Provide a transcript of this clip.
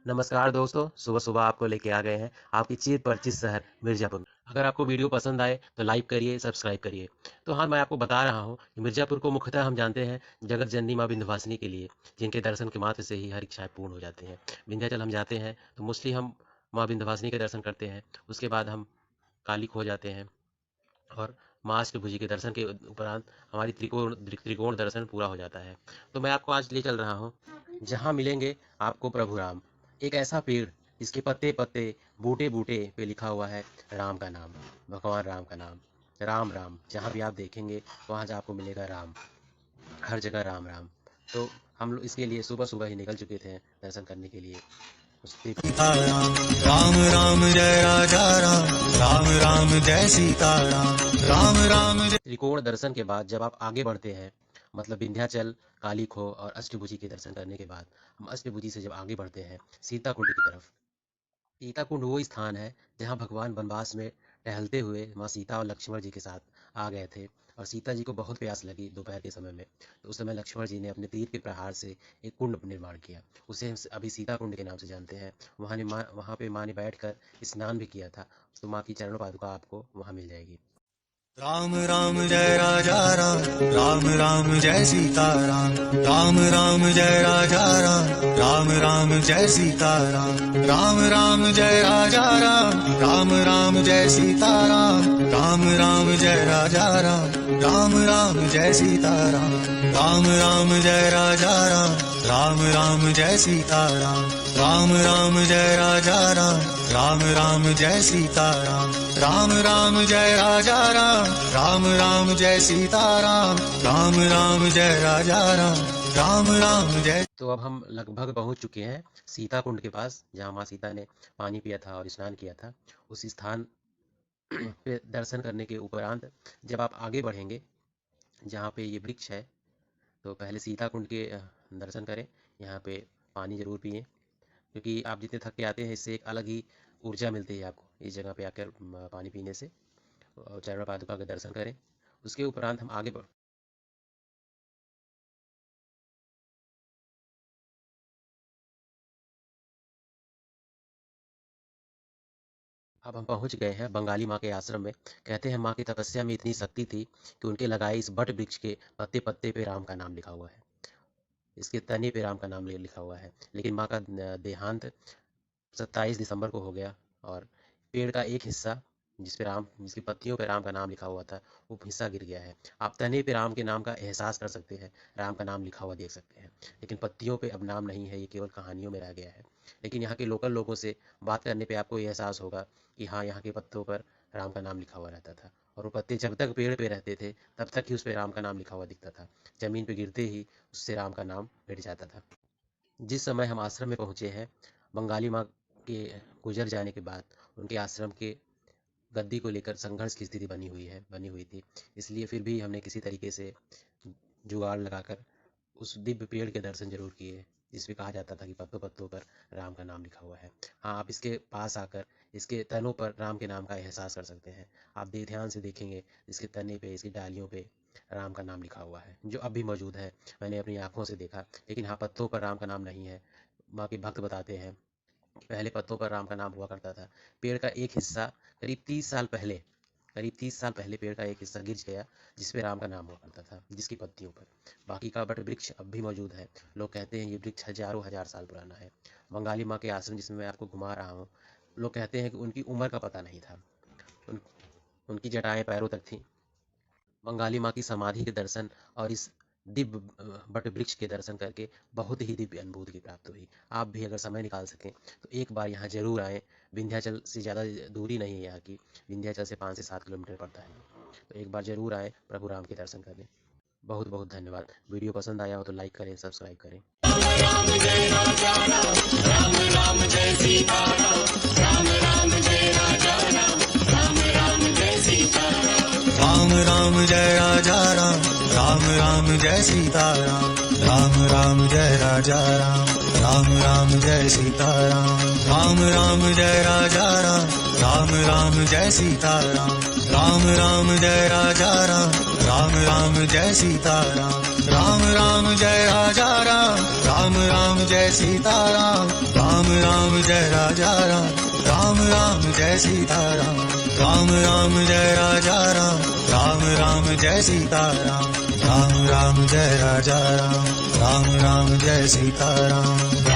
नमस्कार दोस्तों, सुबह-सुबह आपको लेके आ गए हैं आपकी चिरपरिचित शहर मिर्ज़ापुर में। अगर आपको वीडियो पसंद आए तो लाइक करिए, सब्सक्राइब करिए। तो हाँ, मैं आपको बता रहा हूँ कि मिर्ज़ापुर को मुख्यतः हम जानते हैं जगत जननी माँ विंध्यवासिनी के लिए, जिनके दर्शन के मात्र से ही हर इच्छाएँ पूर्ण हो जाती हैं। विंध्याचल हम जाते हैं तो मोस्टली हम माँ विंध्यवासिनी के दर्शन करते हैं, उसके बाद हम काली खो जाते हैं और माँ अष्टभुजी के दर्शन के उपरांत हमारी त्रिकोण दर्शन पूरा हो जाता है। तो मैं आपको आज ले चल रहा हूँ, जहाँ मिलेंगे आपको प्रभु राम। एक ऐसा पेड़ जिसके पत्ते-पत्ते, बूटे-बूटे पे लिखा हुआ है राम का नाम, भगवान राम का नाम। राम, राम, जहाँ भी आप देखेंगे वहाँ से आपको मिलेगा राम। हर जगह राम, राम। तो हम लोग इसके लिए सुबह-सुबह ही निकल चुके थे दर्शन करने के लिए। उसके राम राम राम जय राजा राम राम राम जय सीता राम राम राम जय। त्रिकोण दर्शन के बाद जब आप आगे बढ़ते हैं, मतलब विंध्याचल, काली खो और अष्टभुजी के दर्शन करने के बाद हम अष्टभुजी से जब आगे बढ़ते हैं सीता कुंड की तरफ। सीता कुंड वो स्थान है जहाँ भगवान वनवास में टहलते हुए माँ सीता और लक्ष्मण जी के साथ आ गए थे और सीता जी को बहुत प्यास लगी दोपहर के समय में। तो उस समय लक्ष्मण जी ने अपने तीर के प्रहार से एक कुंड निर्माण किया, उसे हम अभी सीता कुंड के नाम से जानते हैं। वहाँ पे माँ ने बैठकर स्नान भी किया था। तो माँ की चरण पादुका आपको वहाँ मिल जाएगी। राम राम जय राजा राम राम राम जय सीता राम राम राम जय राजा राम राम राम जय सीता राम राम राम जय राजा राम राम राम जय सीता राम राम राम जय राजा राम राम राम जय सीता राम राम राम जय राजा राम राम राम जय सीता राम राम राम जय राजा राम राम राम जय सीता राम राम राम जय राजा राम राम राम जय सीता राम राम राम जय राजा राम राम राम जय। तो अब हम लगभग पहुंच चुके हैं सीता कुंड के पास, जहां माँ सीता ने पानी पिया था और स्नान किया था। उस स्थान पे दर्शन करने के उपरांत जब आप आगे बढ़ेंगे, जहाँ पे ये वृक्ष है, तो पहले सीता कुंड के दर्शन करें। यहाँ पे पानी जरूर पिएं, क्योंकि आप जितने थक के आते हैं इससे एक अलग ही ऊर्जा मिलती है आपको इस जगह पे आकर पानी पीने से। और चरण पादुका के दर्शन करें। उसके उपरांत हम आगे बढ़ अब हम पहुंच गए हैं बंगाली माँ के आश्रम में। कहते हैं माँ की तपस्या में इतनी शक्ति थी कि उनके लगाए इस बट वृक्ष के पत्ते पत्ते पे राम का नाम लिखा हुआ है, इसके तने पे राम का नाम लिखा हुआ है। लेकिन माँ का देहांत 27 दिसंबर को हो गया और पेड़ का एक हिस्सा जिसकी पत्तियों पे राम का नाम लिखा हुआ था, वो हिस्सा गिर गया है। आप तने पे राम के नाम का एहसास कर सकते हैं, राम का नाम लिखा हुआ देख सकते हैं, लेकिन पत्तियों पे अब नाम नहीं है, ये केवल कहानियों में रह गया है। लेकिन यहाँ के लोकल लोगों से बात करने पे आपको ये एहसास होगा कि हाँ, यहाँ के पत्तों पर राम का नाम लिखा हुआ रहता था और वो पत्ते जब तक पेड़ पे रहते थे तब तक ही उस पर राम का नाम लिखा हुआ दिखता था। जमीन पे गिरते ही उससे राम का नाम मिट जाता था। जिस समय हम आश्रम में पहुंचे हैं, बंगाली माँ के गुजर जाने के बाद उनके आश्रम के गद्दी को लेकर संघर्ष की स्थिति बनी हुई थी। इसलिए फिर भी हमने किसी तरीके से जुगाड़ लगाकर उस दिव्य पेड़ के दर्शन जरूर किए, जिसमें कहा जाता था कि पत्तों पत्तों पर राम का नाम लिखा हुआ है। हाँ, आप इसके पास आकर इसके तनों पर राम के नाम का एहसास कर सकते हैं। आप ध्यान से देखेंगे, इसके तने पे, इसकी डालियों पे राम का नाम लिखा हुआ है, जो अब भी मौजूद है। मैंने अपनी आंखों से देखा। लेकिन हाँ, पत्तों पर राम का नाम नहीं है। माँ के भक्त बताते हैं कि पहले पत्तों पर राम का नाम हुआ करता था। पेड़ का एक हिस्सा करीब 30 साल पहले पेड़ का एक हिस्सा गिर गया, जिस पे राम का नाम हुआ करता था, जिसकी पत्तियों पर। बाकी का बट वृक्ष अब भी मौजूद है। लोग कहते हैं ये वृक्ष हजारों हजार साल पुराना है। बंगाली माँ के आश्रम जिसमें मैं आपको घुमा रहा हूँ, लोग कहते हैं कि उनकी उम्र का पता नहीं था। उन, उनकी जटाएं पैरों तक थी। बंगाली माँ की समाधि के दर्शन और इस दिव्य बट वृक्ष के दर्शन करके बहुत ही दिव्य अनुभूति की प्राप्त हुई। आप भी अगर समय निकाल सकें तो एक बार यहाँ जरूर आएँ। विंध्याचल से ज़्यादा दूरी नहीं है यहाँ की, विंध्याचल से 5 से 7 किलोमीटर पड़ता है। तो एक बार जरूर आएँ प्रभु राम के दर्शन करने। बहुत बहुत धन्यवाद। वीडियो पसंद आया हो तो लाइक करें, सब्सक्राइब करें। राम राम जय राजा राम राम राम जय सीता राम राम राम जय राजा राम राम राम जय सीता राम राम राम जय राजा राम राम राम जय सीता राम राम राम जय राजा राम राम राम जय सीता राम राम राम जय राजा राम राम राम जय सीता राम राम राम जय राजा राम, राम राम जय सीताराम, राम राम जय राजा राम, राम राम जय सीताराम, राम राम जय राजा राम, राम राम जय सीताराम।